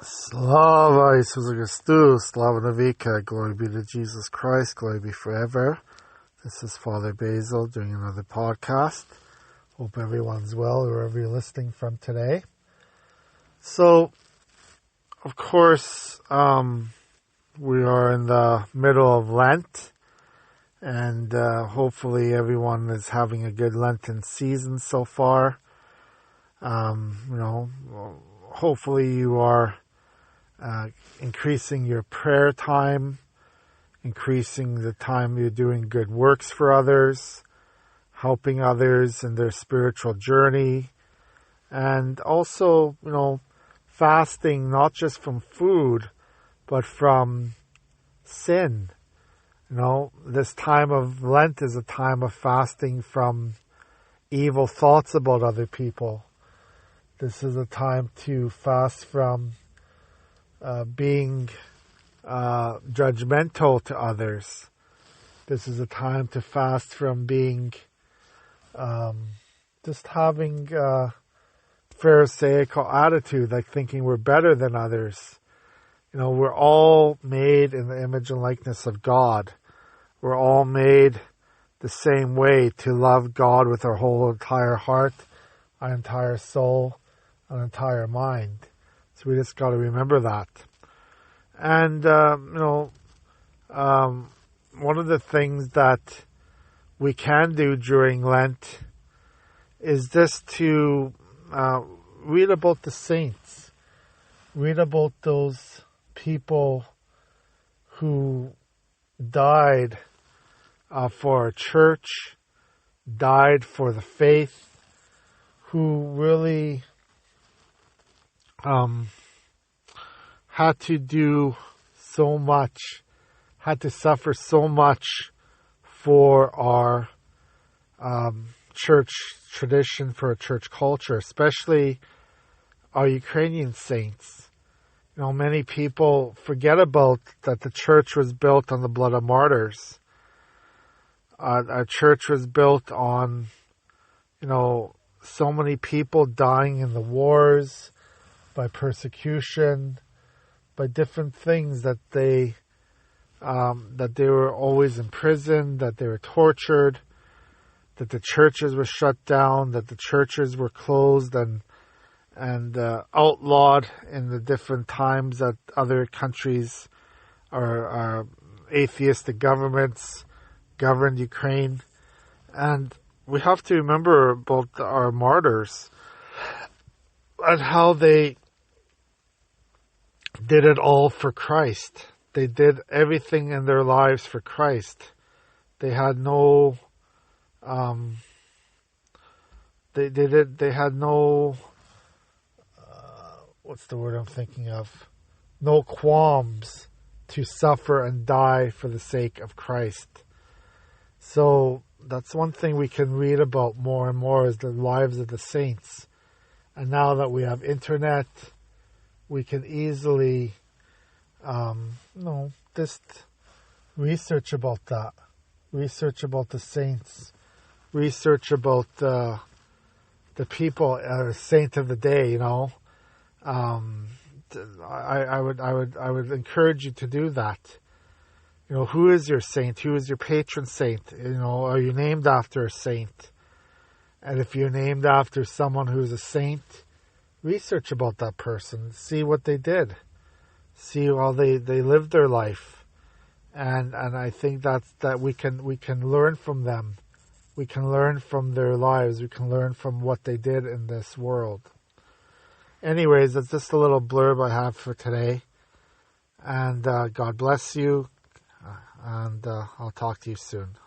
Slava Isusu Christus, Slava Navika, glory be to Jesus Christ, glory be forever. This is Father Basil doing another podcast. Hope everyone's well wherever you're listening from today. So, of course, we are in the middle of Lent, and hopefully everyone is having a good Lenten season so far. Hopefully you are increasing your prayer time, increasing the time you're doing good works for others, helping others in their spiritual journey, and also, fasting not just from food, but from sin. This time of Lent is a time of fasting from evil thoughts about other people. This is a time to fast from being judgmental to others. This is a time to fast from being just having a Pharisaical attitude, like thinking we're better than others. We're all made in the image and likeness of God. We're all made the same way, to love God with our whole entire heart, our entire soul, our entire mind. So we just got to remember that. And, one of the things that we can do during Lent is just to read about the saints. Read about those people who died for our church, died for the faith, who really had to do so much, had to suffer so much for our church tradition, for our church culture, especially our Ukrainian saints. Many people forget about that the church was built on the blood of martyrs. Our church was built on, so many people dying in the wars, by persecution, by different things, that they were always imprisoned, that they were tortured, that the churches were shut down, that the churches were closed and outlawed in the different times that other countries or atheistic governments governed Ukraine. And we have to remember about our martyrs and how they did it all for Christ. They did everything in their lives for Christ. They had no, they had no, what's the word I'm thinking of? No qualms to suffer and die for the sake of Christ. So that's one thing we can read about more and more, is the lives of the saints. And now that we have internet, we can easily, just research about that. Research about the saints. Research about the people, saint of the day. I would encourage you to do that. Who is your saint? Who is your patron saint? Are you named after a saint? And if you're named after someone who's a saint, research about that person. See what they did. See how they lived their life. And I think that we can learn from them. We can learn from their lives. We can learn from what they did in this world. Anyways, that's just a little blurb I have for today. And God bless you. And I'll talk to you soon.